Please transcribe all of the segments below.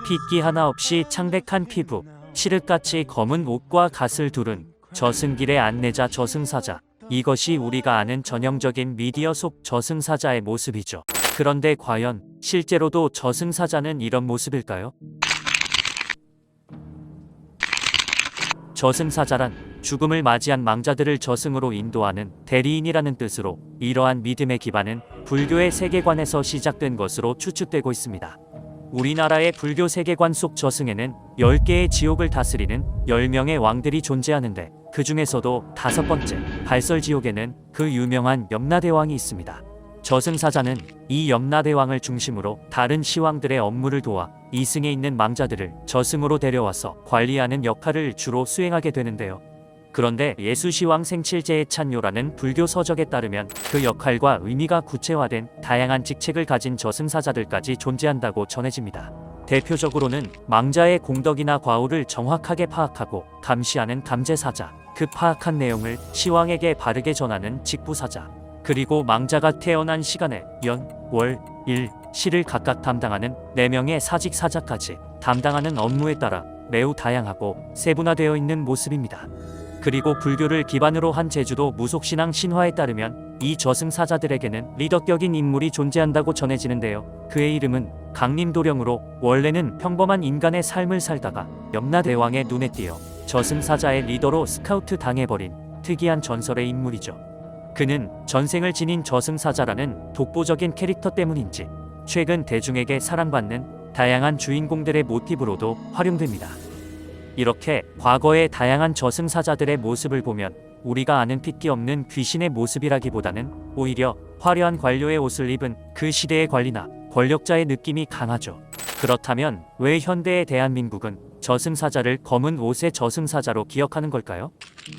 핏기 하나 없이 창백한 피부, 칠흑같이 검은 옷과 갓을 두른 저승길의 안내자 저승사자. 이것이 우리가 아는 전형적인 미디어 속 저승사자의 모습이죠. 그런데 과연 실제로도 저승사자는 이런 모습일까요? 저승사자란 죽음을 맞이한 망자들을 저승으로 인도하는 대리인이라는 뜻으로, 이러한 믿음의 기반은 불교의 세계관에서 시작된 것으로 추측되고 있습니다. 우리나라의 불교 세계관 속 저승에는 10개의 지옥을 다스리는 10명의 왕들이 존재하는데, 그 중에서도 5번째 발설지옥에는 그 유명한 염라대왕이 있습니다. 저승사자는 이 염라대왕을 중심으로 다른 시왕들의 업무를 도와 이승에 있는 망자들을 저승으로 데려와서 관리하는 역할을 주로 수행하게 되는데요. 그런데 예수시왕 생칠제의 찬요라는 불교 서적에 따르면 그 역할과 의미가 구체화된 다양한 직책을 가진 저승사자들까지 존재한다고 전해집니다. 대표적으로는 망자의 공덕이나 과오를 정확하게 파악하고 감시하는 감제사자, 그 파악한 내용을 시왕에게 바르게 전하는 직부사자, 그리고 망자가 태어난 시간에 연, 월, 일, 시를 각각 담당하는 4명의 사직사자까지 담당하는 업무에 따라 매우 다양하고 세분화되어 있는 모습입니다. 그리고 불교를 기반으로 한 제주도 무속신앙 신화에 따르면 이 저승사자들에게는 리더격인 인물이 존재한다고 전해지는데요. 그의 이름은 강림도령으로, 원래는 평범한 인간의 삶을 살다가 염라대왕의 눈에 띄어 저승사자의 리더로 스카우트 당해버린 특이한 전설의 인물이죠. 그는 전생을 지닌 저승사자라는 독보적인 캐릭터 때문인지 최근 대중에게 사랑받는 다양한 주인공들의 모티브로도 활용됩니다. 이렇게 과거의 다양한 저승사자들의 모습을 보면 우리가 아는 핏기 없는 귀신의 모습이라기보다는 오히려 화려한 관료의 옷을 입은 그 시대의 관리나 권력자의 느낌이 강하죠. 그렇다면 왜 현대의 대한민국은 저승사자를 검은 옷의 저승사자로 기억하는 걸까요?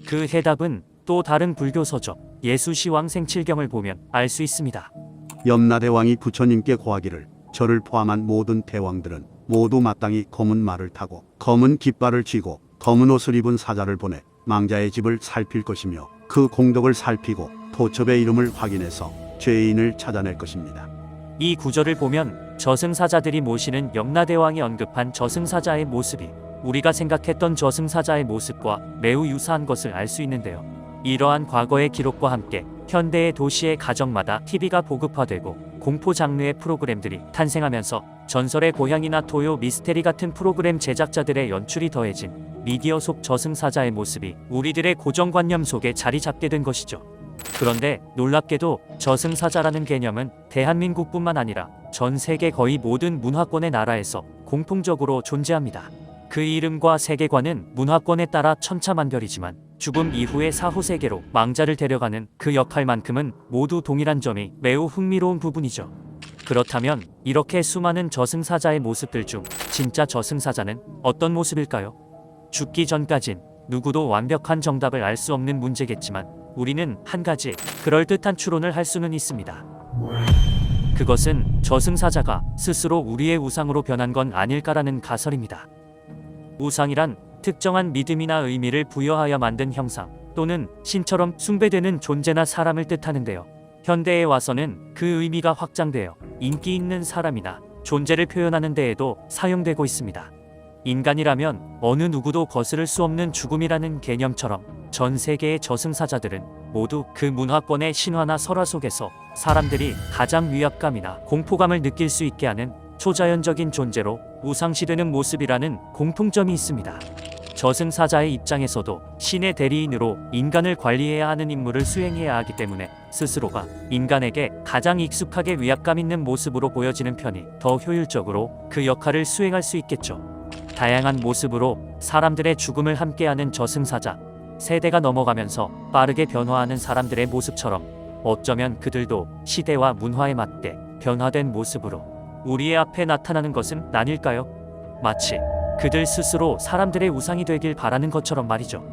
그 해답은 또 다른 불교 서적 예수시왕 생칠경을 보면 알 수 있습니다. 염라대왕이 부처님께 고하기를, 저를 포함한 모든 대왕들은 모두 마땅히 검은 말을 타고 검은 깃발을 쥐고 검은 옷을 입은 사자를 보내 망자의 집을 살필 것이며, 그 공덕을 살피고 도첩의 이름을 확인해서 죄인을 찾아낼 것입니다. 이 구절을 보면 저승사자들이 모시는 염라대왕이 언급한 저승사자의 모습이 우리가 생각했던 저승사자의 모습과 매우 유사한 것을 알 수 있는데요. 이러한 과거의 기록과 함께 현대의 도시의 가정마다 TV가 보급화되고 공포 장르의 프로그램들이 탄생하면서 전설의 고향이나 토요 미스테리 같은 프로그램 제작자들의 연출이 더해진 미디어 속 저승사자의 모습이 우리들의 고정관념 속에 자리 잡게 된 것이죠. 그런데 놀랍게도 저승사자라는 개념은 대한민국뿐만 아니라 전 세계 거의 모든 문화권의 나라에서 공통적으로 존재합니다. 그 이름과 세계관은 문화권에 따라 천차만별이지만 죽음 이후의 사후세계로 망자를 데려가는 그 역할만큼은 모두 동일한 점이 매우 흥미로운 부분이죠. 그렇다면 이렇게 수많은 저승사자의 모습들 중 진짜 저승사자는 어떤 모습일까요? 죽기 전까진 누구도 완벽한 정답을 알 수 없는 문제겠지만 우리는 한 가지 그럴듯한 추론을 할 수는 있습니다. 그것은 저승사자가 스스로 우리의 우상으로 변한 건 아닐까라는 가설입니다. 우상이란 특정한 믿음이나 의미를 부여하여 만든 형상 또는 신처럼 숭배되는 존재나 사람을 뜻하는데요. 현대에 와서는 그 의미가 확장되어 인기 있는 사람이나 존재를 표현하는 데에도 사용되고 있습니다. 인간이라면 어느 누구도 거스를 수 없는 죽음이라는 개념처럼 전 세계의 저승사자들은 모두 그 문화권의 신화나 설화 속에서 사람들이 가장 위압감이나 공포감을 느낄 수 있게 하는 초자연적인 존재로 우상시되는 모습이라는 공통점이 있습니다. 저승사자의 입장에서도 신의 대리인으로 인간을 관리해야 하는 임무를 수행해야 하기 때문에 스스로가 인간에게 가장 익숙하게 위압감 있는 모습으로 보여지는 편이 더 효율적으로 그 역할을 수행할 수 있겠죠. 다양한 모습으로 사람들의 죽음을 함께하는 저승사자, 세대가 넘어가면서 빠르게 변화하는 사람들의 모습처럼 어쩌면 그들도 시대와 문화에 맞게 변화된 모습으로 우리의 앞에 나타나는 것은 아닐까요? 마치 그들 스스로 사람들의 우상이 되길 바라는 것처럼 말이죠.